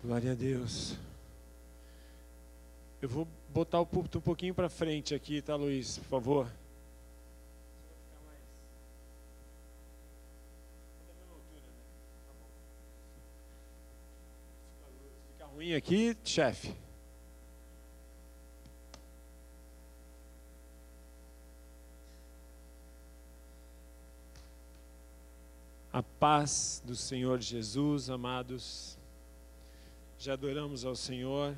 Glória a Deus. Eu vou botar o púlpito um pouquinho para frente aqui, tá, Luiz? Por favor. Fica ruim aqui, chefe? A paz do Senhor Jesus, amados. Já adoramos ao Senhor,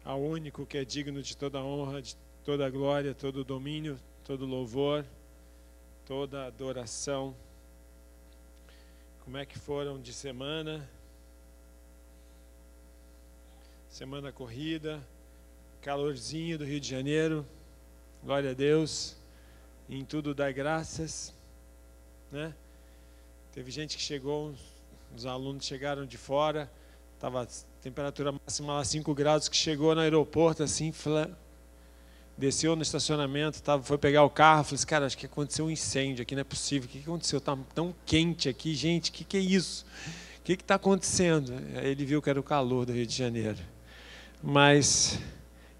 ao único que é digno de toda honra, de toda glória, todo domínio, todo louvor, toda adoração. Como é que foram de semana? Semana corrida, calorzinho do Rio de Janeiro, glória a Deus, em tudo dá graças, né? Teve gente que chegou, os alunos chegaram de fora, estava temperatura máxima lá 5 graus, que chegou no aeroporto assim, desceu no estacionamento, foi pegar o carro, falou assim, cara, acho que aconteceu um incêndio aqui, não é possível, o que aconteceu? Está tão quente aqui, gente, o que é isso? O que está acontecendo? Aí ele viu que era o calor do Rio de Janeiro. Mas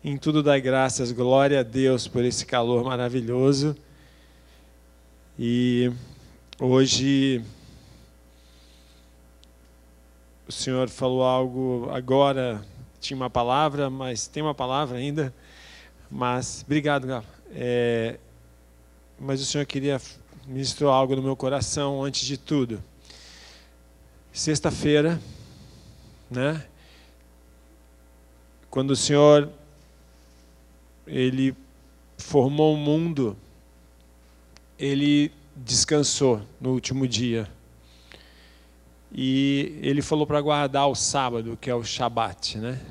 em tudo dai graças, glória a Deus por esse calor maravilhoso. E hoje o Senhor falou algo agora, tinha uma palavra, mas tem uma palavra ainda. Mas, obrigado, Galo. Mas o Senhor queria ministrar algo no meu coração antes de tudo. Sexta-feira, né? Quando o Senhor, Ele formou o mundo, Ele descansou no último dia. E Ele falou para guardar o sábado, que é o Shabat, né?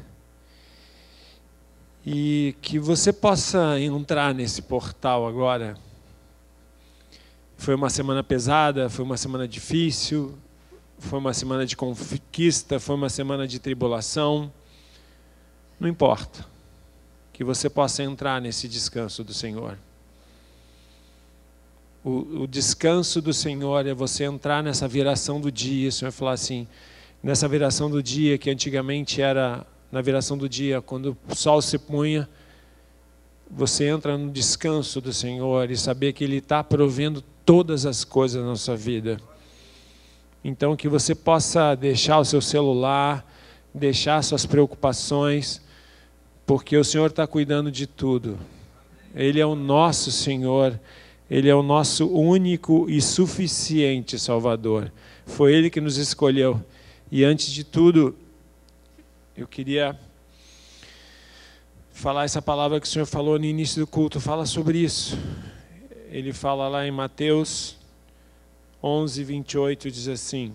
E que você possa entrar nesse portal agora. Foi uma semana pesada, foi uma semana difícil, foi uma semana de conquista, foi uma semana de tribulação. Não importa. Que você possa entrar nesse descanso do Senhor. O descanso do Senhor é você entrar nessa viração do dia. O Senhor falou assim, nessa viração do dia, que antigamente era na viração do dia, quando o sol se punha, você entra no descanso do Senhor e saber que Ele está provendo todas as coisas na sua vida. Então, que você possa deixar o seu celular, deixar suas preocupações, porque o Senhor está cuidando de tudo. Ele é o nosso Senhor, Ele é o nosso único e suficiente Salvador. Foi Ele que nos escolheu. E antes de tudo, eu queria falar essa palavra que o Senhor falou no início do culto, fala sobre isso. Ele fala lá em Mateus 11, 28, diz assim: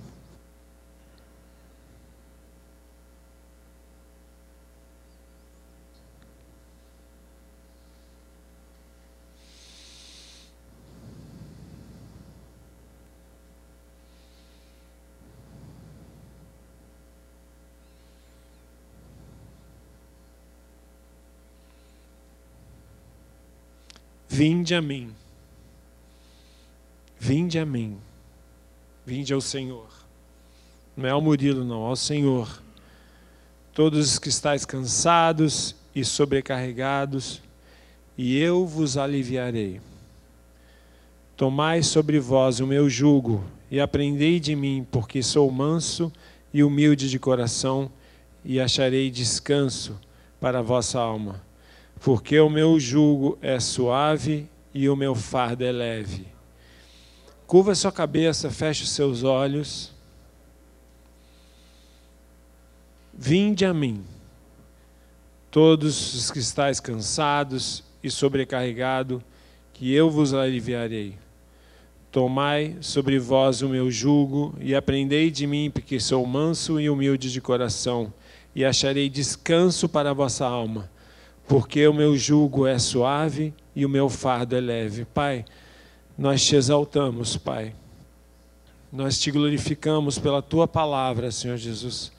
vinde a mim, vinde a mim, vinde ao Senhor, não é ao Murilo não, ao Senhor, todos os que estáis cansados e sobrecarregados, e eu vos aliviarei. Tomai sobre vós o meu jugo e aprendei de mim, porque sou manso e humilde de coração, e acharei descanso para a vossa alma. Porque o meu jugo é suave e o meu fardo é leve. Curva a sua cabeça, feche os seus olhos. Vinde a mim, todos os que estáis cansados e sobrecarregados, que eu vos aliviarei. Tomai sobre vós o meu jugo e aprendei de mim, porque sou manso e humilde de coração, e acharei descanso para a vossa alma. Porque o meu jugo é suave e o meu fardo é leve. Pai, nós te exaltamos, Pai. Nós te glorificamos pela Tua palavra, Senhor Jesus.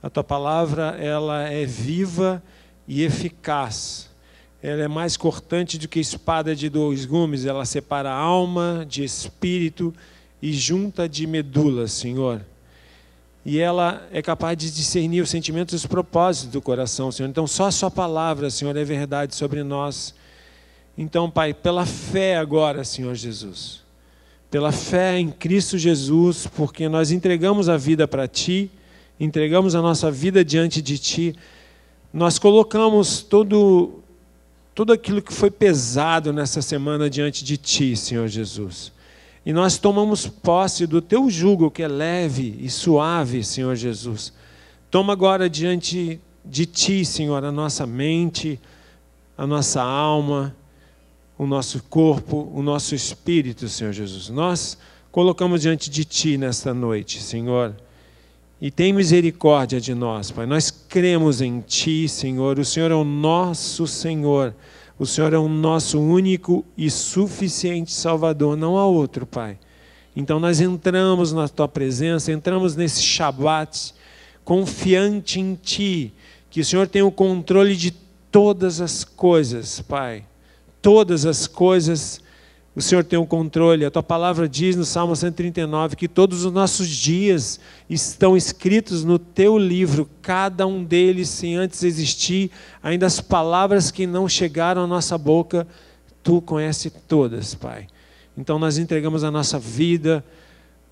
A Tua palavra, ela é viva e eficaz. Ela é mais cortante do que espada de 2 gumes. Ela separa alma de espírito e junta de medula, Senhor. e ela é capaz de discernir os sentimentos e os propósitos do coração, Senhor. Então, só a sua palavra, Senhor, é verdade sobre nós. Então, Pai, pela fé agora, Senhor Jesus, pela fé em Cristo Jesus, porque nós entregamos a vida para Ti, entregamos a nossa vida diante de Ti, nós colocamos tudo aquilo que foi pesado nessa semana diante de Ti, Senhor Jesus. E nós tomamos posse do Teu jugo, que é leve e suave, Senhor Jesus. Toma agora diante de Ti, Senhor, a nossa mente, a nossa alma, o nosso corpo, o nosso espírito, Senhor Jesus. Nós colocamos diante de Ti nesta noite, Senhor. E tem misericórdia de nós, Pai. Nós cremos em Ti, Senhor. O Senhor é o nosso Senhor. O Senhor é o nosso único e suficiente Salvador. Não há outro, Pai. Então nós entramos na Tua presença, entramos nesse Shabat, confiante em Ti, que o Senhor tem o controle de todas as coisas, Pai. Todas as coisas, o Senhor tem o controle. A Tua palavra diz no Salmo 139 que todos os nossos dias estão escritos no Teu livro, cada um deles sem antes existir, ainda as palavras que não chegaram à nossa boca, Tu conheces todas, Pai. Então nós entregamos a nossa vida,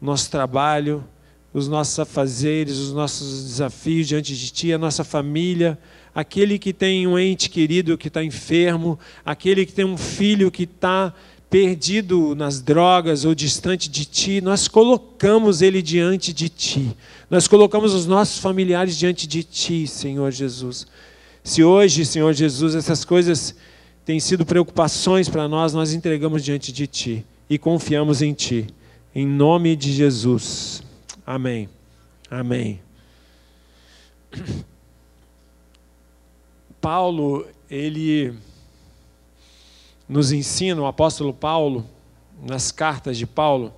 nosso trabalho, os nossos afazeres, os nossos desafios diante de Ti, a nossa família, aquele que tem um ente querido que está enfermo, aquele que tem um filho que está perdido nas drogas ou distante de Ti, nós colocamos ele diante de Ti. Nós colocamos os nossos familiares diante de Ti, Senhor Jesus. Se hoje, Senhor Jesus, essas coisas têm sido preocupações para nós, nós entregamos diante de Ti e confiamos em Ti. Em nome de Jesus. Amém. Amém. Paulo, ele nos ensina, o apóstolo Paulo, nas cartas de Paulo,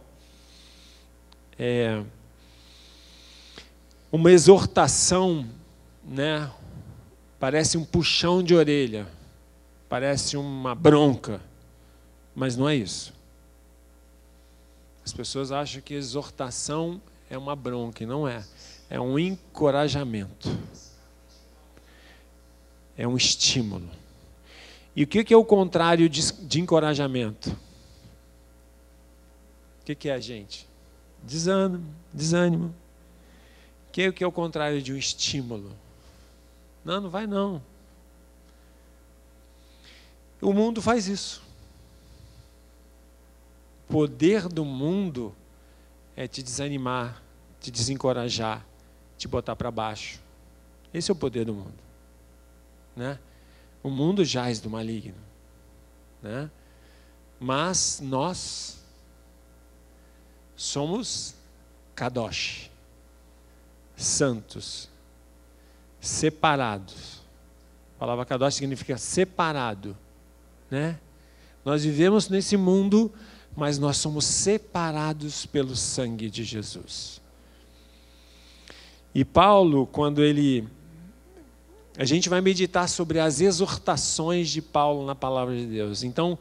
uma exortação, né? Parece um puxão de orelha, parece uma bronca, mas não é isso. As pessoas acham que exortação é uma bronca, e não é. É um encorajamento. É um estímulo. E o que é o contrário de encorajamento? O que é, gente? Desânimo. O que é o contrário de um estímulo? Não, não vai não. O mundo faz isso. O poder do mundo é te desanimar, te desencorajar, te botar para baixo. Esse é o poder do mundo. Né? O mundo jaz do maligno, né? Mas nós somos kadosh, santos, separados. A palavra kadosh significa separado, né? Nós vivemos nesse mundo, mas nós somos separados pelo sangue de Jesus. E Paulo, quando a gente vai meditar sobre as exortações de Paulo na palavra de Deus. Então,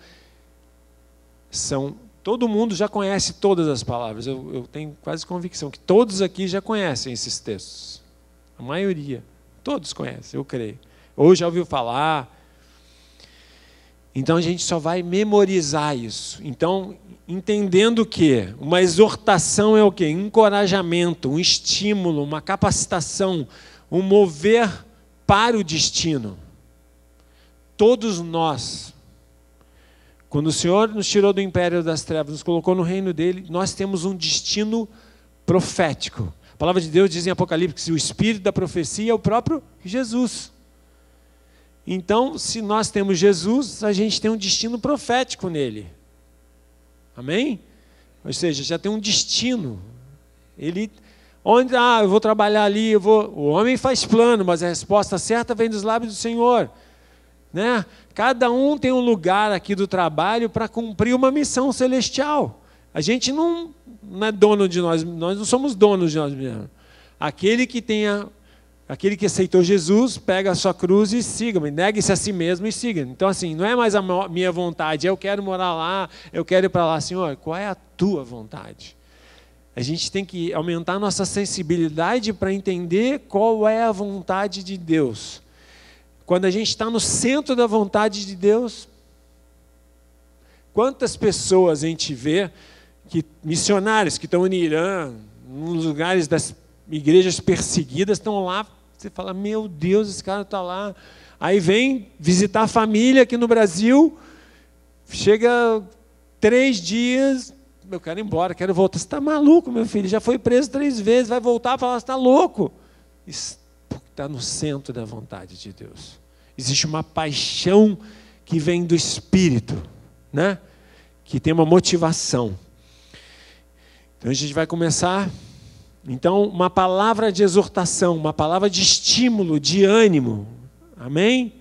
todo mundo já conhece todas as palavras. Eu tenho quase convicção que todos aqui já conhecem esses textos. A maioria. Todos conhecem, eu creio. Ou já ouviu falar. Então, a gente só vai memorizar isso. Então, entendendo que uma exortação é o quê? Um encorajamento, um estímulo, uma capacitação, um mover para o destino. Todos nós, quando o Senhor nos tirou do império das trevas, nos colocou no reino dele, nós temos um destino profético. A palavra de Deus diz em Apocalipse que o espírito da profecia é o próprio Jesus. Então, se nós temos Jesus, a gente tem um destino profético nele. Amém? Ou seja, já tem um destino. Eu vou trabalhar ali, o homem faz plano, mas a resposta certa vem dos lábios do Senhor. Né? Cada um tem um lugar aqui do trabalho para cumprir uma missão celestial. A gente não é dono de nós não somos donos de nós mesmos. Aquele que aceitou Jesus, pega a sua cruz e siga-me, negue-se a si mesmo e siga. Então assim, não é mais a minha vontade, eu quero morar lá, eu quero ir para lá. Senhor, qual é a tua vontade? A gente tem que aumentar a nossa sensibilidade para entender qual é a vontade de Deus. Quando a gente está no centro da vontade de Deus, quantas pessoas a gente vê, missionários que estão no Irã, nos lugares das igrejas perseguidas, estão lá, você fala, meu Deus, esse cara está lá. Aí vem visitar a família aqui no Brasil, chega 3 dias, eu quero ir embora, quero voltar. Você está maluco, meu filho? Já foi preso 3 vezes, vai voltar e falar, você está louco. Isso está no centro da vontade de Deus. Existe uma paixão que vem do Espírito, né? Que tem uma motivação. Então a gente vai começar. Então, uma palavra de exortação, uma palavra de estímulo, de ânimo. Amém?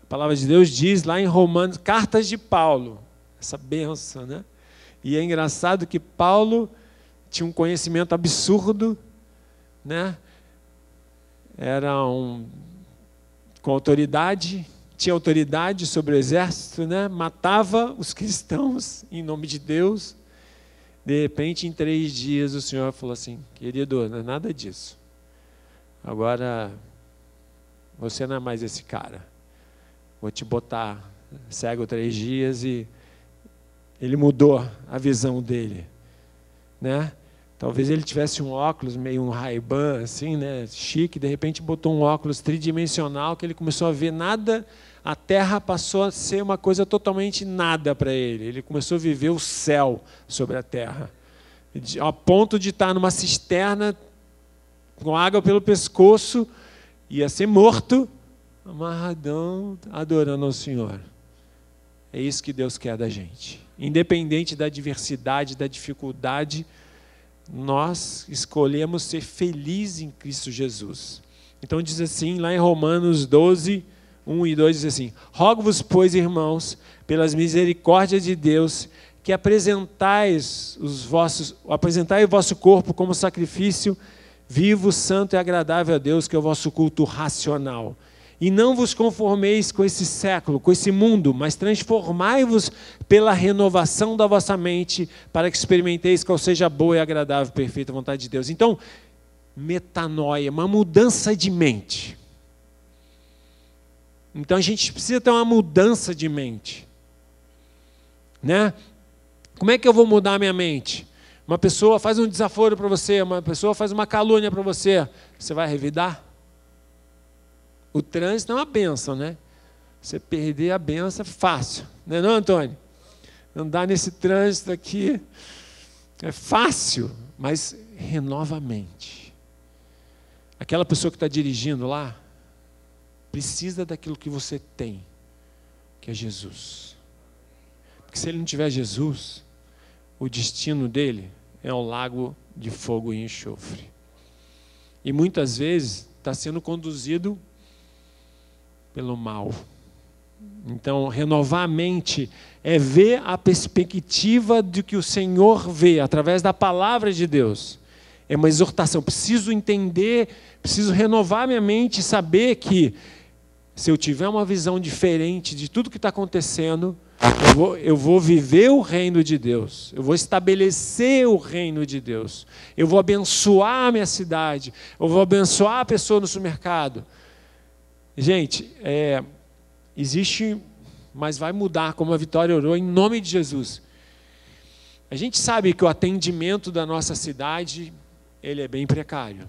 A palavra de Deus diz lá em Romanos, cartas de Paulo, essa bênção, né? E é engraçado que Paulo tinha um conhecimento absurdo, né? Era com autoridade, tinha autoridade sobre o exército, né? Matava os cristãos em nome de Deus. De repente, em 3 dias, o Senhor falou assim, querido, não é nada disso. Agora, você não é mais esse cara. Vou te botar cego 3 dias e ele mudou a visão dele, né? Talvez ele tivesse um óculos, meio um Ray-Ban, assim, né? Chique, de repente botou um óculos tridimensional que ele começou a ver nada, a terra passou a ser uma coisa totalmente nada para ele. Ele começou a viver o céu sobre a terra, a ponto de estar numa cisterna com água pelo pescoço, ia ser morto, amarradão, adorando ao Senhor. É isso que Deus quer da gente. Independente da adversidade, da dificuldade, nós escolhemos ser felizes em Cristo Jesus. Então diz assim, lá em Romanos 12, 1 e 2, diz assim, rogo-vos, pois, irmãos, pelas misericórdias de Deus, que apresentai o vosso corpo como sacrifício vivo, santo e agradável a Deus, que é o vosso culto racional. E não vos conformeis com esse século, com esse mundo, mas transformai-vos pela renovação da vossa mente, para que experimenteis qual seja a boa e agradável e perfeita vontade de Deus. Então, metanoia, uma mudança de mente. Então a gente precisa ter uma mudança de mente, né? Como é que eu vou mudar a minha mente? Uma pessoa faz um desaforo para você, uma pessoa faz uma calúnia para você, você vai revidar? O trânsito é uma bênção, né? Você perder a bênção é fácil, não é não, Antônio? Andar nesse trânsito aqui é fácil, mas renova a mente. Aquela pessoa que está dirigindo lá, precisa daquilo que você tem, que é Jesus. Porque se ele não tiver Jesus, o destino dele é um lago de fogo e enxofre. E muitas vezes está sendo conduzido pelo mal. Então, renovar a mente é ver a perspectiva do que o Senhor vê, através da palavra de Deus. É uma exortação, preciso entender, preciso renovar minha mente e saber que se eu tiver uma visão diferente de tudo que está acontecendo, eu vou viver o reino de Deus, eu vou estabelecer o reino de Deus, eu vou abençoar a minha cidade, eu vou abençoar a pessoa no supermercado. Gente, existe, mas vai mudar, como a Vitória orou, em nome de Jesus. A gente sabe que o atendimento da nossa cidade, ele é bem precário.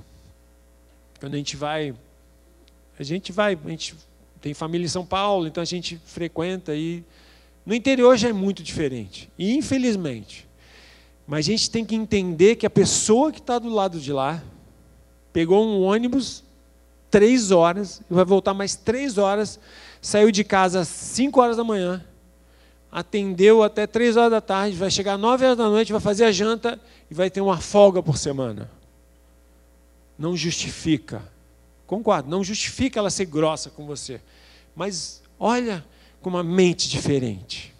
Quando a gente tem família em São Paulo, então a gente frequenta e no interior já é muito diferente, e infelizmente. Mas a gente tem que entender que a pessoa que está do lado de lá pegou um ônibus 3 horas e vai voltar mais 3 horas, saiu de casa às 5 horas da manhã, atendeu até 3 horas da tarde, vai chegar às 9 horas da noite, vai fazer a janta e vai ter uma folga por semana. Não justifica. Concordo, não justifica ela ser grossa com você. Mas olha com uma mente diferente,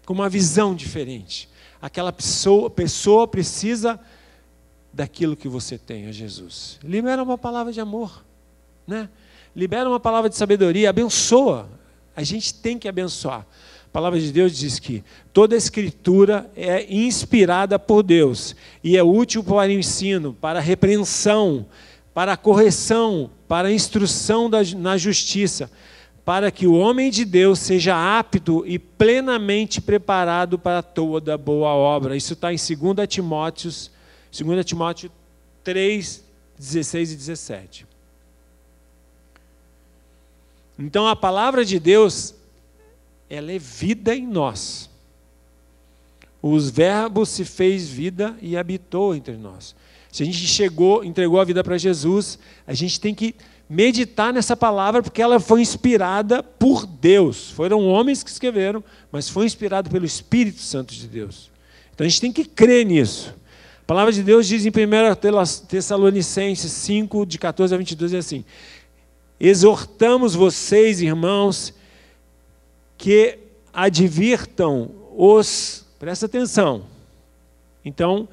com uma visão diferente. Aquela pessoa precisa daquilo que você tem, a Jesus. Libera uma palavra de amor, né? Libera uma palavra de sabedoria, abençoa. A gente tem que abençoar. A palavra de Deus diz que toda a Escritura é inspirada por Deus e é útil para o ensino, para a repreensão, para a correção, para a instrução na justiça, para que o homem de Deus seja apto e plenamente preparado para toda boa obra. Isso está em 2 Timóteo 3, 16 e 17. Então a palavra de Deus, ela é vida em nós. Os verbos se fez vida e habitou entre nós. Se a gente entregou a vida para Jesus, a gente tem que meditar nessa palavra, porque ela foi inspirada por Deus. Foram homens que escreveram, mas foi inspirado pelo Espírito Santo de Deus. Então a gente tem que crer nisso. A palavra de Deus diz em 1 Tessalonicenses 5, de 14 a 22, é assim: exortamos vocês, irmãos, que advirtam os... Presta atenção. Então,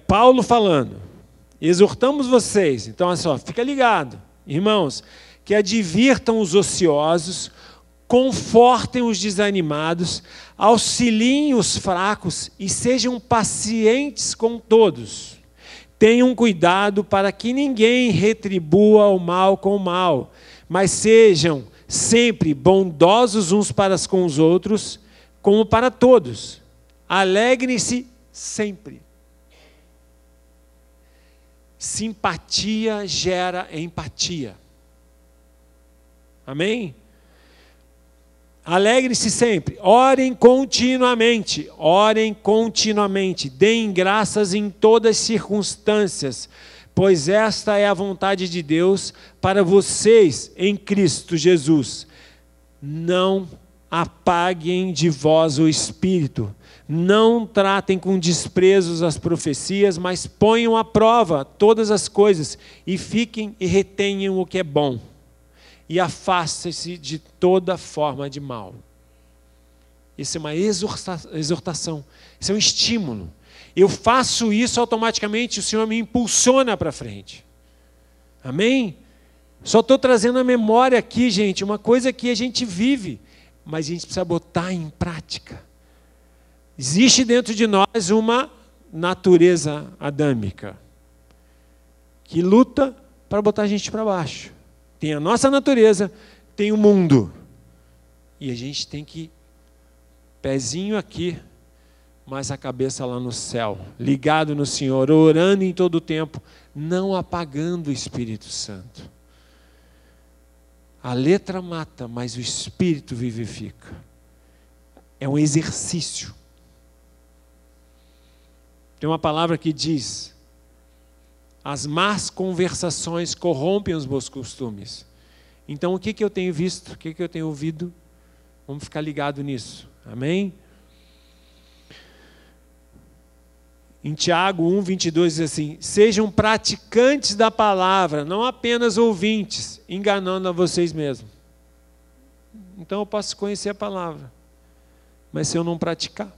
Paulo falando, exortamos vocês, então olha só, fica ligado, irmãos, que advirtam os ociosos, confortem os desanimados, auxiliem os fracos e sejam pacientes com todos. Tenham cuidado para que ninguém retribua o mal com o mal, mas sejam sempre bondosos uns para com os outros, como para todos. Alegrem-se sempre. Simpatia gera empatia. Amém? Alegre-se sempre, orem continuamente, deem graças em todas as circunstâncias, pois esta é a vontade de Deus para vocês em Cristo Jesus. Não apaguem de vós o Espírito, não tratem com desprezos as profecias, mas ponham à prova todas as coisas e fiquem e retenham o que é bom. E afastem-se de toda forma de mal. Isso é uma exortação, isso é um estímulo. Eu faço isso automaticamente, o Senhor me impulsiona para frente. Amém? Só estou trazendo a memória aqui, gente, uma coisa que a gente vive, mas a gente precisa botar em prática. Existe dentro de nós uma natureza adâmica que luta para botar a gente para baixo. Tem a nossa natureza, tem o mundo. E a gente tem que, pezinho aqui, mas a cabeça lá no céu, ligado no Senhor, orando em todo o tempo, não apagando o Espírito Santo. A letra mata, mas o Espírito vivifica. É um exercício. Tem uma palavra que diz: as más conversações corrompem os bons costumes. Então, o que eu tenho visto? O que eu tenho ouvido? Vamos ficar ligado nisso. Amém? Em Tiago 1, 22 diz assim: sejam praticantes da palavra, não apenas ouvintes, enganando a vocês mesmos. Então eu posso conhecer a palavra, mas se eu não praticar,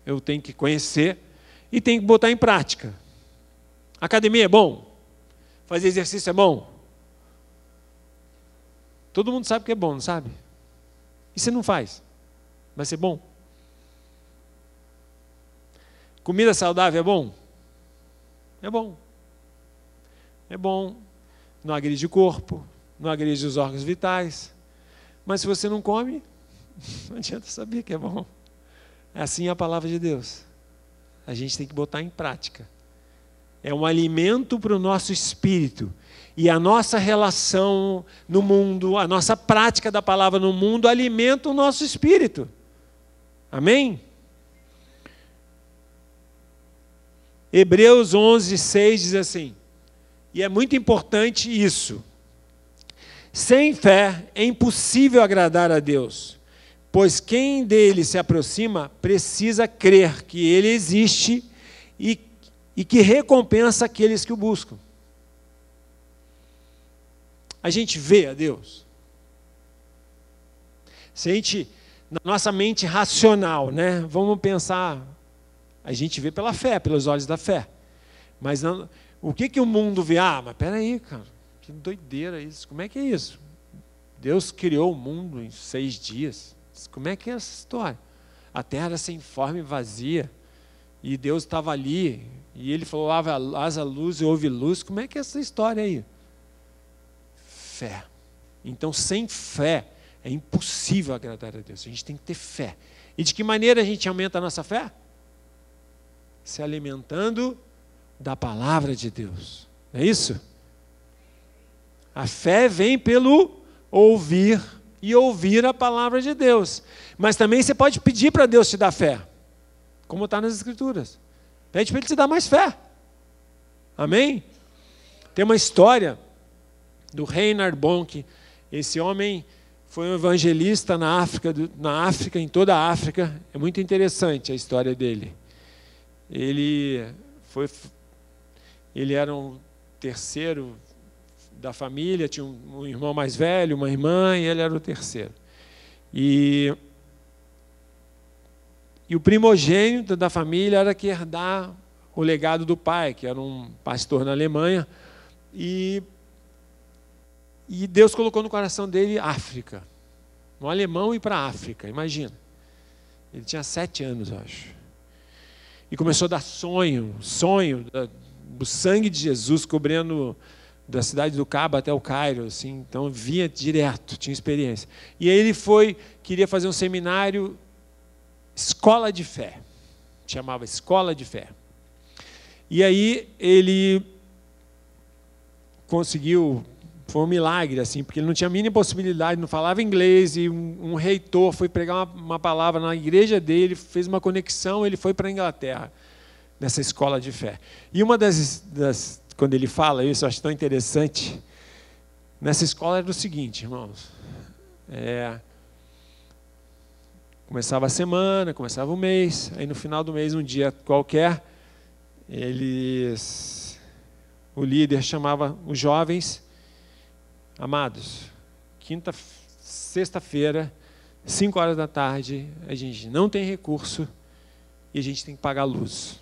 eu tenho que conhecer e tenho que botar em prática. Academia é bom? Fazer exercício é bom? Todo mundo sabe que é bom, não sabe? E se não faz? Vai ser bom? Comida saudável é bom? É bom. É bom. Não agride o corpo, não agride os órgãos vitais. Mas se você não come, não adianta saber que é bom. Assim é a palavra de Deus. A gente tem que botar em prática. É um alimento para o nosso espírito. E a nossa relação no mundo, a nossa prática da palavra no mundo alimenta o nosso espírito. Amém? Hebreus 11, 6 diz assim, e é muito importante isso: sem fé é impossível agradar a Deus, pois quem dele se aproxima precisa crer que ele existe e que recompensa aqueles que o buscam. A gente vê a Deus. Se a gente, na nossa mente racional, né, vamos pensar, a gente vê pela fé, pelos olhos da fé. Mas não, o que o mundo vê? Ah, mas peraí, cara, que doideira isso. Como é que é isso? Deus criou o mundo em 6 dias. Como é que é essa história? A terra era sem forma e vazia, e Deus estava ali, e ele falou, haja luz e houve luz. Como é que é essa história aí? Fé. Então, sem fé, é impossível agradar a Deus. A gente tem que ter fé. E de que maneira a gente aumenta a nossa fé? Se alimentando da palavra de Deus. Não é isso? A fé vem pelo ouvir e ouvir a palavra de Deus. Mas também você pode pedir para Deus te dar fé, como está nas Escrituras. Pede para Ele te dar mais fé. Amém? Tem uma história do Reinhard Bonk. Esse homem foi um evangelista na África, em toda a África. É muito interessante a história dele. Ele era um terceiro da família, tinha um irmão mais velho, uma irmã, e ele era o terceiro. E o primogênito da família era que herdar o legado do pai, que era um pastor na Alemanha, e Deus colocou no coração dele África, um alemão ir para a África, imagina. Ele tinha 7 anos, eu acho. E começou a dar sonho do sangue de Jesus cobrindo da cidade do Cabo até o Cairo, assim, então via direto, tinha experiência. E aí ele queria fazer um seminário, escola de fé, chamava escola de fé. E aí ele conseguiu, foi um milagre, assim, porque ele não tinha a mínima possibilidade, não falava inglês, e um reitor foi pregar uma palavra na igreja dele, fez uma conexão, ele foi para a Inglaterra, nessa escola de fé. E uma quando ele fala isso, eu acho tão interessante, nessa escola era o seguinte, irmãos, começava a semana, começava o mês, aí no final do mês, um dia qualquer, o líder chamava os jovens, amados, sexta-feira, 5 horas da tarde, a gente não tem recurso e a gente tem que pagar a luz.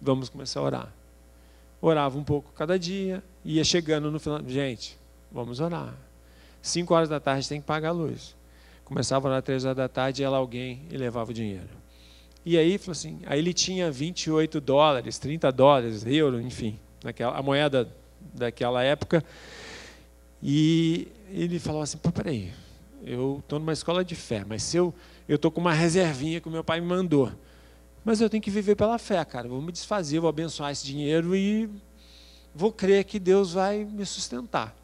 Vamos começar a orar. Orava um pouco cada dia, ia chegando no final, gente, vamos orar. 5 horas da tarde tem que pagar a luz. Começava a orar 3 horas da tarde, ia lá alguém e levava o dinheiro. E aí, falou assim, aí ele tinha $28, $30, euro, enfim, a moeda daquela época. E ele falou assim, peraí, eu estou numa escola de fé, mas eu estou com uma reservinha que o meu pai me mandou. Mas eu tenho que viver pela fé, cara. Vou me desfazer, vou abençoar esse dinheiro e vou crer que Deus vai me sustentar.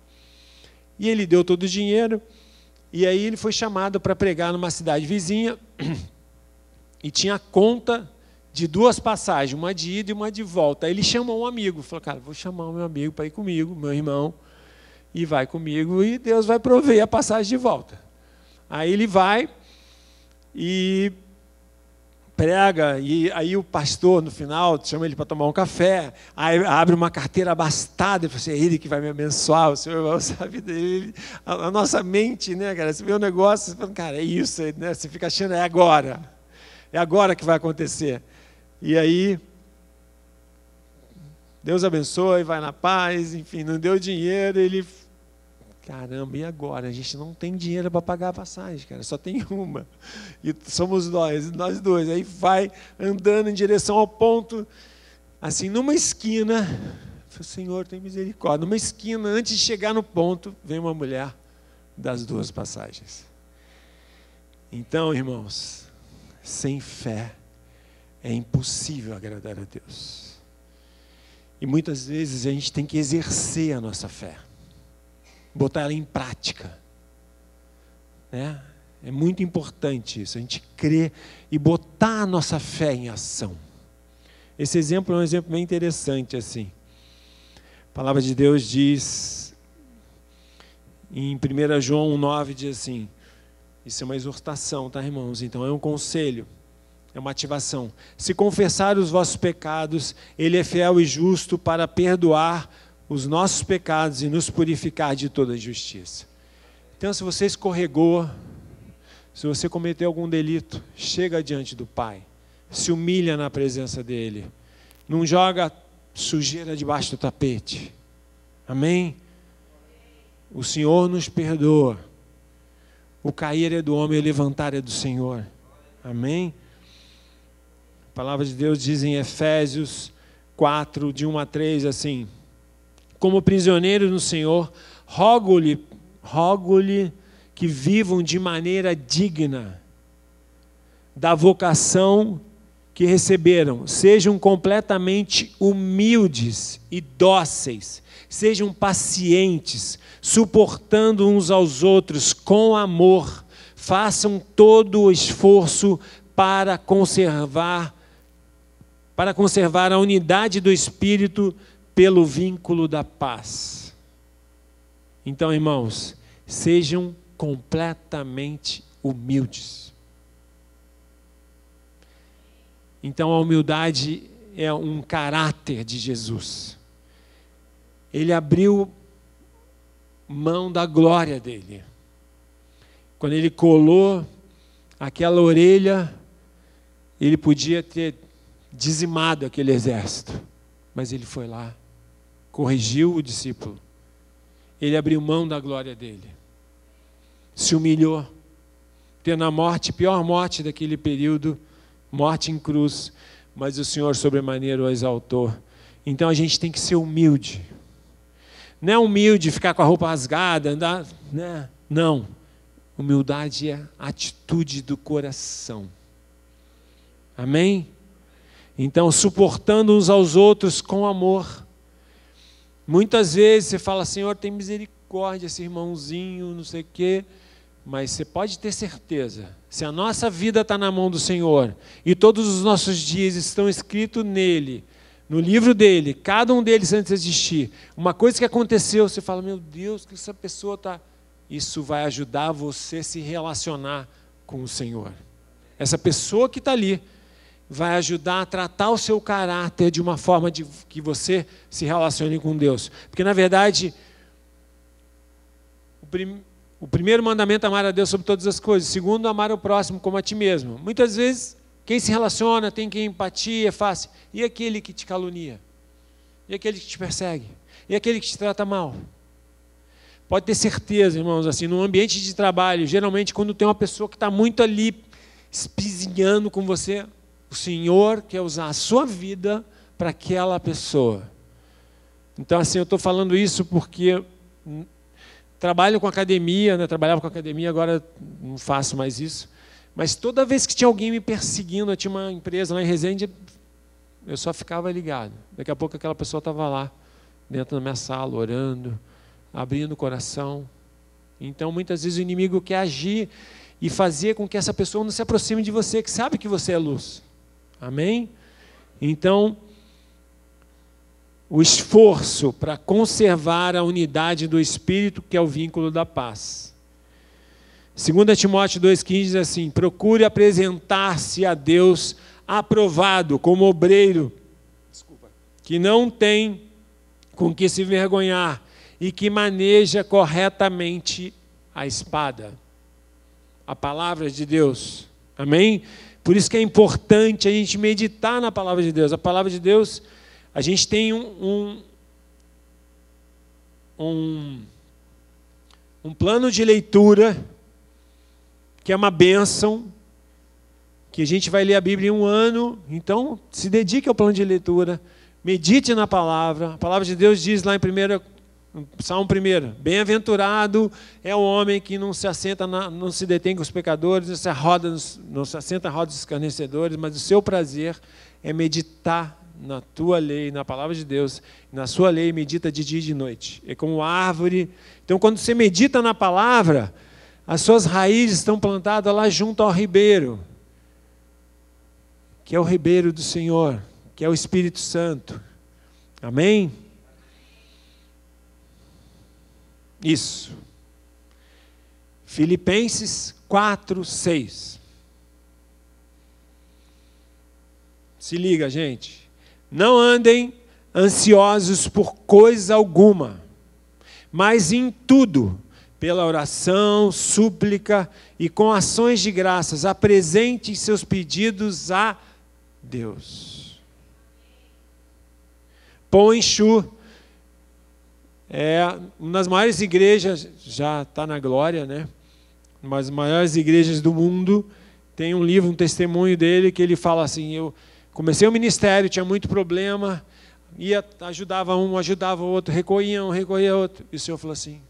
E ele deu todo o dinheiro, e aí ele foi chamado para pregar numa cidade vizinha, e tinha conta de 2 passagens, uma de ida e uma de volta. Aí ele chamou um amigo, falou, cara, vou chamar o meu amigo para ir comigo, meu irmão, e vai comigo, e Deus vai prover a passagem de volta. Aí ele vai e prega, e aí o pastor, no final, chama ele para tomar um café, aí abre uma carteira abastada, e fala assim, é ele que vai me abençoar, o Senhor vai usar a vida dele. A nossa mente, né, cara, você vê um negócio, você fala, cara, é isso, né? Você fica achando, é agora que vai acontecer. E aí, Deus abençoe, vai na paz, enfim, não deu dinheiro, ele... Caramba, e agora? A gente não tem dinheiro para pagar a passagem, cara, só tem uma. E somos nós dois. Aí vai andando em direção ao ponto, assim, numa esquina, Senhor, tem misericórdia. Numa esquina, antes de chegar no ponto, vem uma mulher das 2 passagens. Então, irmãos, sem fé é impossível agradar a Deus. E muitas vezes a gente tem que exercer a nossa fé, botar ela em prática, né? É muito importante isso, a gente crer e botar a nossa fé em ação. Esse exemplo é um exemplo bem interessante, assim. A palavra de Deus diz, em 1 João 1,9, diz assim, isso é uma exortação, tá, irmãos? Então é um conselho, é uma ativação. Se confessar os vossos pecados, Ele é fiel e justo para perdoar os nossos pecados e nos purificar de toda injustiça. Então, se você escorregou, se você cometeu algum delito, chega diante do Pai, se humilha na presença dEle, não joga sujeira debaixo do tapete, amém? O Senhor nos perdoa. O cair é do homem, o levantar é do Senhor. Amém? A palavra de Deus diz em Efésios 4, de 1 a 3, assim: como prisioneiros no Senhor, rogo-lhe que vivam de maneira digna da vocação que receberam, sejam completamente humildes e dóceis, sejam pacientes, suportando uns aos outros com amor, façam todo o esforço para conservar a unidade do Espírito pelo vínculo da paz. Então, irmãos, sejam completamente humildes. Então, a humildade é um caráter de Jesus. Ele abriu mão da glória dele. Quando ele colou aquela orelha, ele podia ter dizimado aquele exército, mas ele foi lá, corrigiu o discípulo. Ele abriu mão da glória dele, se humilhou, tendo a morte, pior morte daquele período, morte em cruz, mas o Senhor sobremaneira o exaltou. Então a gente tem que ser humilde. Não é humilde ficar com a roupa rasgada, andar, né? Não. Humildade é atitude do coração. Amém? Então, suportando uns aos outros com amor. Muitas vezes você fala, Senhor, tem misericórdia, esse irmãozinho, não sei o quê. Mas você pode ter certeza, se a nossa vida está na mão do Senhor, e todos os nossos dias estão escritos nele, no livro dele, cada um deles antes de existir, uma coisa que aconteceu, você fala, meu Deus, que essa pessoa está... Isso vai ajudar você a se relacionar com o Senhor. Essa pessoa que está ali vai ajudar a tratar o seu caráter de uma forma de que você se relacione com Deus. Porque, na verdade, o primeiro mandamento é amar a Deus sobre todas as coisas. O segundo, amar o próximo como a ti mesmo. Muitas vezes, quem se relaciona tem que empatia, é fácil. E aquele que te calunia? E aquele que te persegue? E aquele que te trata mal? Pode ter certeza, irmãos, assim, no ambiente de trabalho, geralmente quando tem uma pessoa que está muito ali espizinhando com você, o Senhor quer usar a sua vida para aquela pessoa. Então, assim, eu estou falando isso porque trabalho com academia, né? Trabalhava com academia, agora não faço mais isso. Mas toda vez que tinha alguém me perseguindo, eu tinha uma empresa lá em Resende, eu só ficava ligado. Daqui a pouco aquela pessoa estava lá, dentro da minha sala, orando, abrindo o coração. Então, muitas vezes o inimigo quer agir e fazer com que essa pessoa não se aproxime de você, que sabe que você é luz. Amém? Então, o esforço para conservar a unidade do Espírito, que é o vínculo da paz. 2 Timóteo 2,15 diz assim: procure apresentar-se a Deus aprovado, como obreiro, que não tem com que se vergonhar e que maneja corretamente a espada, a palavra de Deus. Amém? Por isso que é importante a gente meditar na palavra de Deus. A palavra de Deus, a gente tem um plano de leitura que é uma bênção, que a gente vai ler a Bíblia em um ano. Então, se dedique ao plano de leitura, medite na palavra. A palavra de Deus diz lá em Salmo 1, bem-aventurado é o homem que não se assenta, não se detém com os pecadores, não se assenta à roda dos escarnecedores, mas o seu prazer é meditar na tua lei, na palavra de Deus, na sua lei medita de dia e de noite. É como árvore. Então, quando você medita na palavra, as suas raízes estão plantadas lá junto ao ribeiro, que é o ribeiro do Senhor, que é o Espírito Santo. Amém? Isso. Filipenses 4:6. Se liga, gente. Não andem ansiosos por coisa alguma, mas em tudo, pela oração, súplica e com ações de graças, apresentem seus pedidos a Deus. Põe Chu. É uma das maiores igrejas, já está na glória, né? Uma das maiores igrejas do mundo. Tem um livro, um testemunho dele, que ele fala assim: eu comecei o ministério, tinha muito problema, ajudava um, ajudava o outro, recolhia um, recolhia outro. E o Senhor falou assim: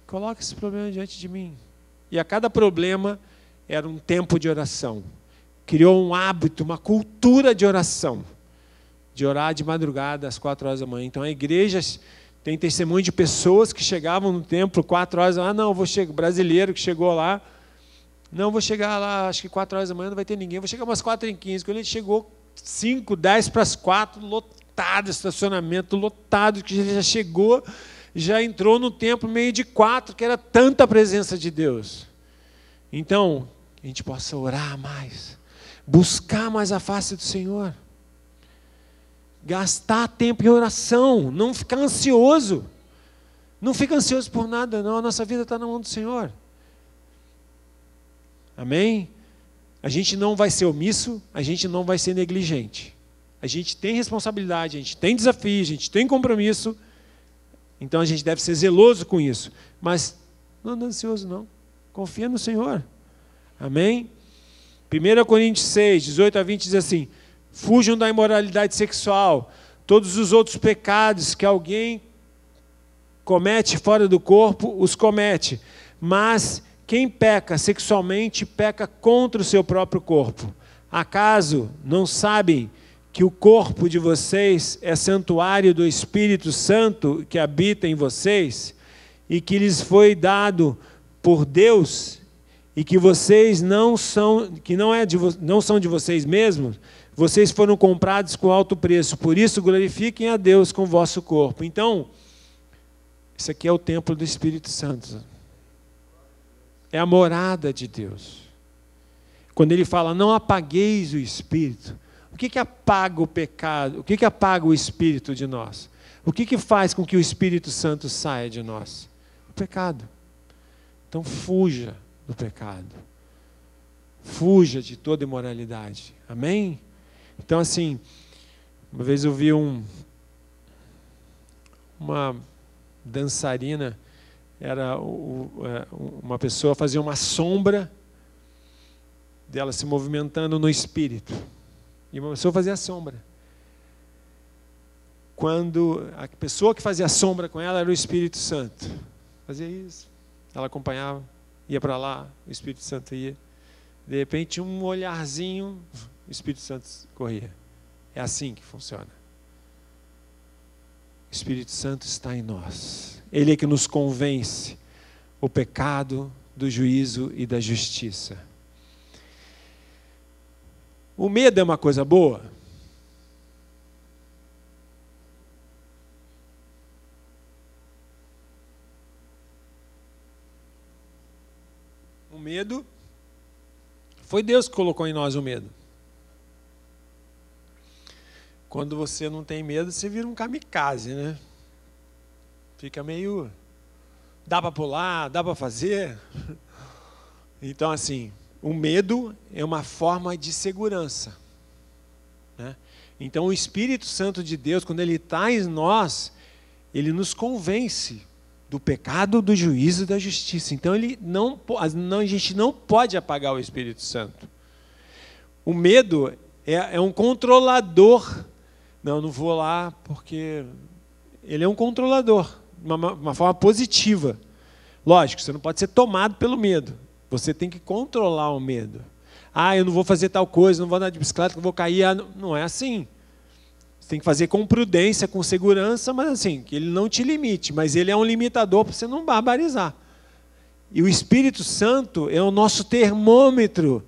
coloca esse problema diante de mim. E a cada problema era um tempo de oração. Criou um hábito, uma cultura de oração. De orar de madrugada, às 4 horas da manhã. Então a igreja tem testemunho de pessoas que chegavam no templo 4 horas, brasileiro que chegou lá, não, vou chegar lá, acho que 4 horas da manhã não vai ter ninguém, vou chegar umas 4h15. Quando ele chegou 5, 10 para as 4, lotado, estacionamento lotado, que ele já chegou, já entrou no templo meio de 4, que era tanta a presença de Deus. Então, que a gente possa orar mais, buscar mais a face do Senhor, gastar tempo em oração, não ficar ansioso. Não fica ansioso por nada, não, a nossa vida está na mão do Senhor. Amém? A gente não vai ser omisso, a gente não vai ser negligente. A gente tem responsabilidade, a gente tem desafio, a gente tem compromisso, então a gente deve ser zeloso com isso. Mas não anda ansioso, não. Confia no Senhor. Amém? 1 Coríntios 6, 18 a 20 diz assim: fujam da imoralidade sexual, todos os outros pecados que alguém comete fora do corpo, os comete, mas quem peca sexualmente, peca contra o seu próprio corpo. Acaso não sabem que o corpo de vocês é santuário do Espírito Santo que habita em vocês e que lhes foi dado por Deus e que vocês não são de vocês mesmos? Vocês foram comprados com alto preço, por isso glorifiquem a Deus com o vosso corpo. Então, isso aqui é o templo do Espírito Santo. É a morada de Deus. Quando ele fala, não apagueis o Espírito. O que apaga o pecado? O que apaga o Espírito de nós? O que faz com que o Espírito Santo saia de nós? O pecado. Então fuja do pecado. Fuja de toda imoralidade. Amém? Então assim, uma vez eu vi uma dançarina, era uma pessoa fazia uma sombra dela se movimentando no espírito. E uma pessoa fazia a sombra. Quando a pessoa que fazia a sombra com ela era o Espírito Santo. Fazia isso. Ela acompanhava, ia para lá, o Espírito Santo ia. De repente, um olharzinho, o Espírito Santo corria. É assim que funciona. O Espírito Santo está em nós. Ele é que nos convence o pecado, do juízo e da justiça. O medo é uma coisa boa? O medo, foi Deus que colocou em nós o medo. Quando você não tem medo, você vira um kamikaze, né? Fica meio... dá para pular, dá para fazer. Então, assim, o medo é uma forma de segurança, né? Então, o Espírito Santo de Deus, quando Ele está em nós, Ele nos convence do pecado, do juízo e da justiça. Então, a gente não pode apagar o Espírito Santo. O medo é um controlador. Não vou lá porque... ele é um controlador, uma forma positiva. Lógico, você não pode ser tomado pelo medo. Você tem que controlar o medo. Eu não vou fazer tal coisa, não vou andar de bicicleta, não vou cair. Não é assim. Você tem que fazer com prudência, com segurança, mas assim, que ele não te limite. Mas ele é um limitador para você não barbarizar. E o Espírito Santo é o nosso termômetro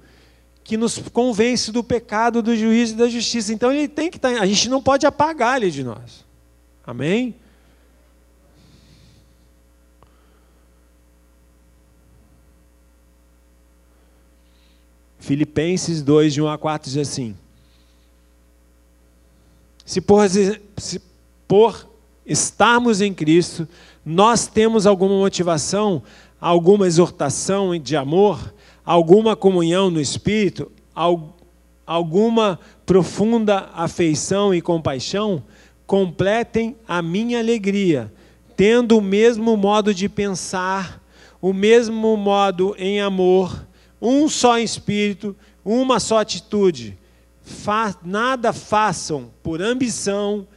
que nos convence do pecado, do juízo e da justiça. Então ele tem que estar. A gente não pode apagar ele de nós. Amém? Filipenses 2, de 1 a 4 diz assim: se por estarmos em Cristo, nós temos alguma motivação, alguma exortação de amor, alguma comunhão no Espírito, alguma profunda afeição e compaixão, completem a minha alegria, tendo o mesmo modo de pensar, o mesmo modo em amor, um só espírito, uma só atitude. Nada façam por ambição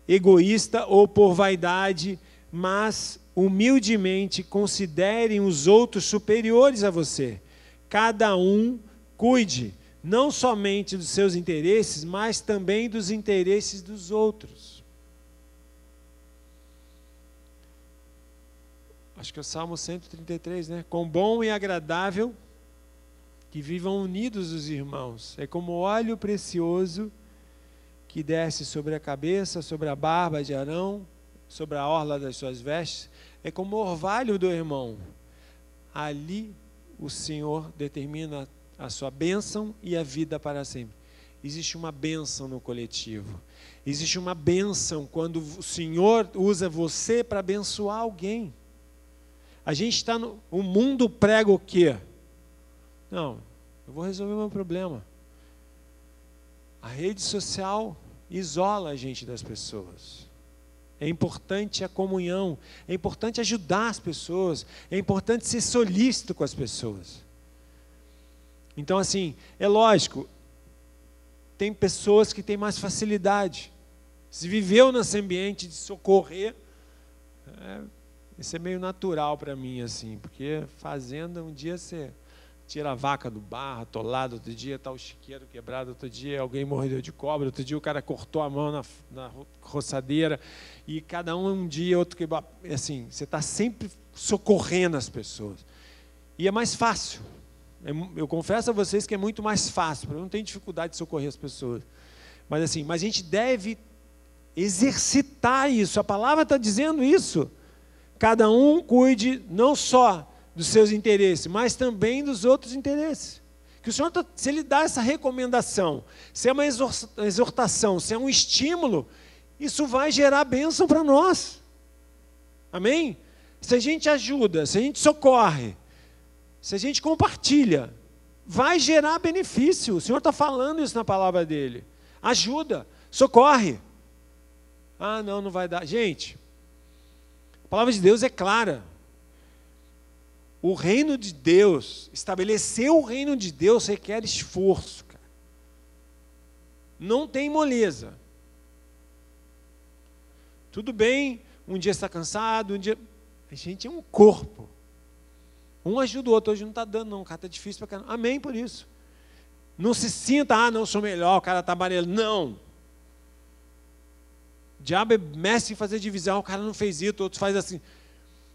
egoísta ou por vaidade, mas humildemente considerem os outros superiores a você. Cada um cuide não somente dos seus interesses, mas também dos interesses dos outros. Acho que é o Salmo 133, né? Quão bom e agradável que vivam unidos os irmãos. É como óleo precioso que desce sobre a cabeça, sobre a barba de Arão, sobre a orla das suas vestes. É como o orvalho do irmão. Ali o Senhor determina a sua bênção e a vida para sempre. Existe uma bênção no coletivo. Existe uma bênção quando o Senhor usa você para abençoar alguém. A gente está no... O mundo prega o quê? Não, eu vou resolver o meu problema. A rede social isola a gente das pessoas. É importante a comunhão, é importante ajudar as pessoas, é importante ser solícito com as pessoas. Então, assim, é lógico, tem pessoas que têm mais facilidade. Se viveu nesse ambiente de socorrer, isso é meio natural para mim, assim, porque fazenda, um dia você tira a vaca do barro, atolado, outro dia está o chiqueiro quebrado, outro dia alguém mordeu de cobra, outro dia o cara cortou a mão na roçadeira, e cada um dia, outro quebrou. Assim, você está sempre socorrendo as pessoas. E é mais fácil. Eu confesso a vocês que é muito mais fácil, porque eu não tenho dificuldade de socorrer as pessoas. Mas assim, mas a gente deve exercitar isso, a palavra está dizendo isso. Cada um cuide não só dos seus interesses, mas também dos outros interesses. Que o Senhor, se Ele dá essa recomendação, se é uma exortação, se é um estímulo, isso vai gerar bênção para nós. Amém? Se a gente ajuda, se a gente socorre, se a gente compartilha, vai gerar benefício. O Senhor está falando isso na palavra dEle. Ajuda, socorre. Ah, não vai dar. Gente, a palavra de Deus é clara. O reino de Deus, estabelecer o reino de Deus requer esforço, cara. Não tem moleza. Tudo bem, um dia está cansado, um dia... A gente é um corpo. Um ajuda o outro, hoje não está dando não, o cara está difícil para caramba. Amém por isso. Não se sinta, não, sou melhor, o cara está amarelo. Não. O diabo é mestre em fazer divisão, o cara não fez isso, o outro faz assim.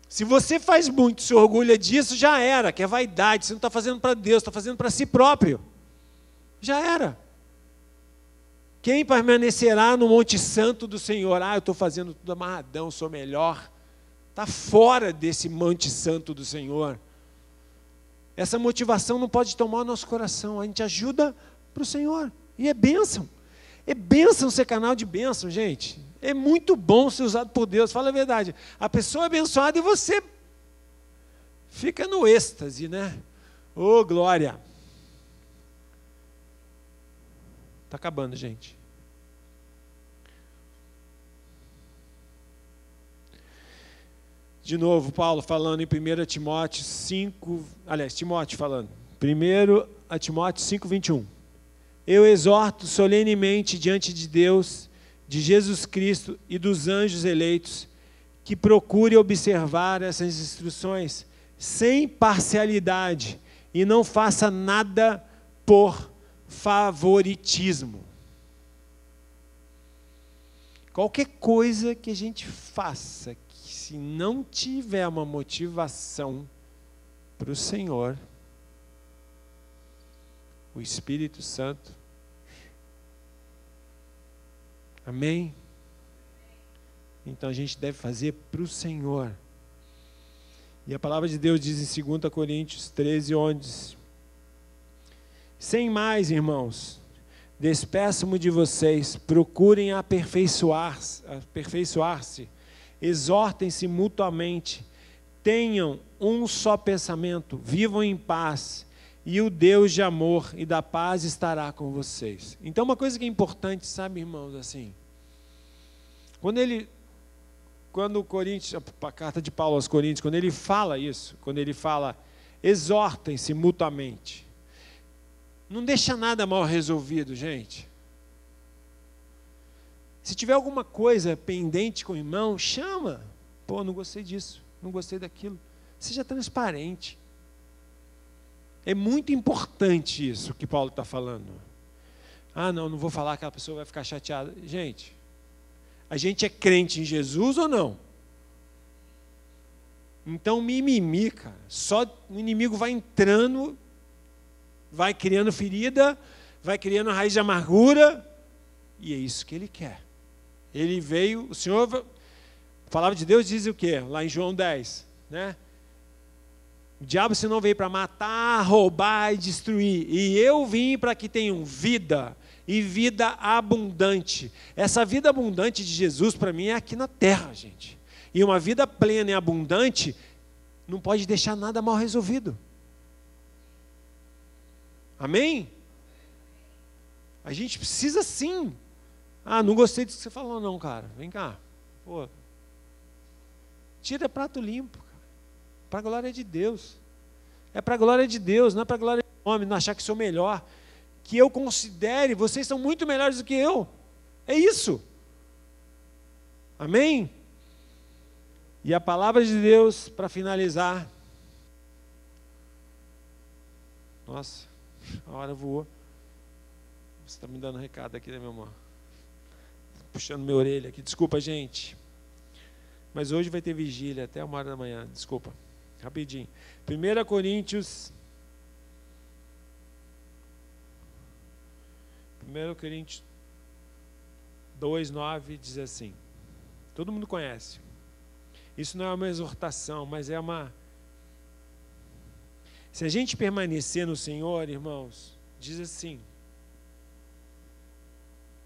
Se você faz muito, se orgulha disso, já era, que é vaidade, você não está fazendo para Deus, está fazendo para si próprio. Já era. Quem permanecerá no Monte Santo do Senhor? Ah, eu estou fazendo tudo amarradão, sou melhor. Está fora desse Monte Santo do Senhor. Essa motivação não pode tomar o nosso coração. A gente ajuda para o Senhor. E é bênção. É bênção ser canal de bênção, gente. É muito bom ser usado por Deus. Fala a verdade. A pessoa é abençoada e você fica no êxtase, né? Ô, glória. Está acabando, gente. De novo, Paulo falando em 1 Timóteo 5, aliás, Timóteo falando, 1 Timóteo 5, 21. Eu exorto solenemente diante de Deus, de Jesus Cristo e dos anjos eleitos, que procure observar essas instruções sem parcialidade e não faça nada por favoritismo. Qualquer coisa que a gente faça, se não tiver uma motivação para o Senhor, o Espírito Santo, amém? Então a gente deve fazer para o Senhor. E a palavra de Deus diz em 2 Coríntios 13, 11: sem mais, irmãos, despeço-me de vocês, procurem aperfeiçoar-se, exortem-se mutuamente, tenham um só pensamento, vivam em paz, e o Deus de amor e da paz estará com vocês. Então uma coisa que é importante, sabe, irmãos, assim, quando ele quando a carta de Paulo aos Coríntios, quando ele fala isso, quando ele fala, exortem-se mutuamente, não deixa nada mal resolvido, gente. Se tiver alguma coisa pendente com o irmão, chama. Pô, não gostei disso, não gostei daquilo. Seja transparente. É muito importante isso que Paulo está falando. Ah, não vou falar, aquela pessoa vai ficar chateada. Gente, a gente é crente em Jesus ou não? Então mimimi, cara. Só o inimigo vai entrando, vai criando ferida, vai criando raiz de amargura, e é isso que ele quer. Ele veio, o Senhor, a palavra de Deus diz o quê? Lá em João 10, né? O diabo senão veio para matar, roubar e destruir. E eu vim para que tenham vida, e vida abundante. Essa vida abundante de Jesus, para mim, é aqui na terra, gente. E uma vida plena e abundante não pode deixar nada mal resolvido. Amém? A gente precisa sim. Ah, não gostei disso que você falou não, cara. Vem cá. Pô. Tira prato limpo, cara. Para a glória de Deus. É para a glória de Deus, não é para a glória do homem, não achar que sou melhor. Que eu considere, vocês são muito melhores do que eu. É isso. Amém? E a palavra de Deus, para finalizar. Nossa, a hora voou. Você está me dando recado aqui, né, meu amor? Puxando minha orelha aqui. Desculpa, gente. Mas hoje vai ter vigília até 1h da manhã. Desculpa. Rapidinho. 1 Coríntios 2:9 diz assim. Todo mundo conhece. Isso não é uma exortação, mas é uma... Se a gente permanecer no Senhor, irmãos, diz assim.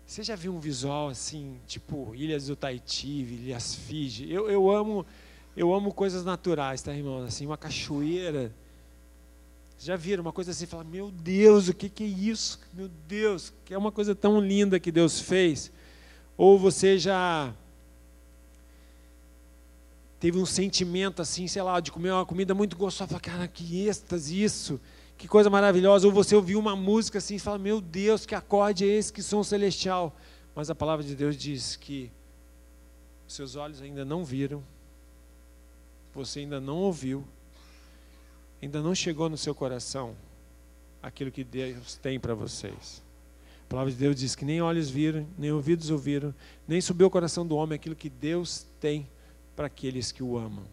Você já viu um visual assim, tipo Ilhas do Tahiti, Ilhas Fiji? Eu amo coisas naturais, tá, irmãos? Assim, uma cachoeira. Já viram uma coisa assim, fala, meu Deus, o que é isso? Meu Deus, que é uma coisa tão linda que Deus fez. Ou você já teve um sentimento assim, sei lá, de comer uma comida muito gostosa, fala, cara, que êxtase isso, que coisa maravilhosa. Ou você ouviu uma música assim, e fala, meu Deus, que acorde é esse, que som celestial. Mas a palavra de Deus diz que seus olhos ainda não viram, você ainda não ouviu, ainda não chegou no seu coração aquilo que Deus tem para vocês. A palavra de Deus diz que nem olhos viram, nem ouvidos ouviram, nem subiu ao coração do homem aquilo que Deus tem para aqueles que o amam.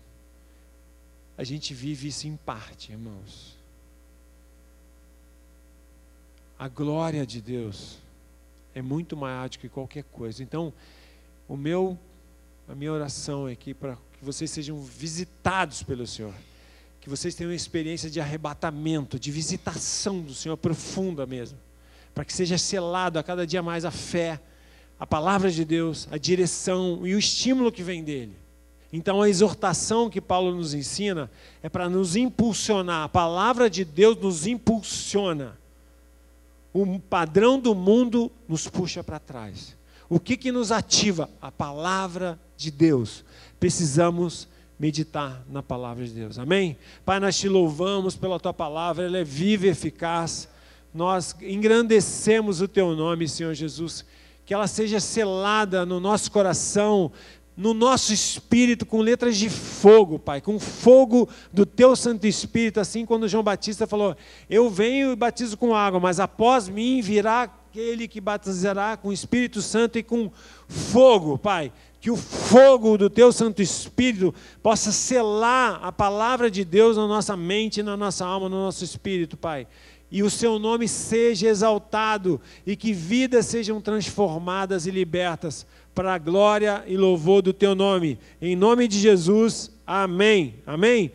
A gente vive isso em parte, irmãos. A glória de Deus é muito maior do que qualquer coisa. Então, a minha oração é aqui para que vocês sejam visitados pelo Senhor. Que vocês tenham uma experiência de arrebatamento, de visitação do Senhor profunda mesmo. Para que seja selado a cada dia mais a fé, a palavra de Deus, a direção e o estímulo que vem dele. Então a exortação que Paulo nos ensina é para nos impulsionar. A palavra de Deus nos impulsiona. O padrão do mundo nos puxa para trás. O que nos ativa? A palavra de Deus. Precisamos meditar na palavra de Deus. Amém? Pai, nós te louvamos pela tua palavra, ela é viva e eficaz. Nós engrandecemos o teu nome, Senhor Jesus. Que ela seja selada no nosso coração, no nosso espírito, com letras de fogo, Pai, com fogo do teu Santo Espírito, assim quando João Batista falou, eu venho e batizo com água, mas após mim virá aquele que batizará com o Espírito Santo e com fogo, Pai, que o fogo do teu Santo Espírito possa selar a palavra de Deus na nossa mente, na nossa alma, no nosso espírito, Pai. E o seu nome seja exaltado e que vidas sejam transformadas e libertas para a glória e louvor do teu nome. Em nome de Jesus, amém. Amém.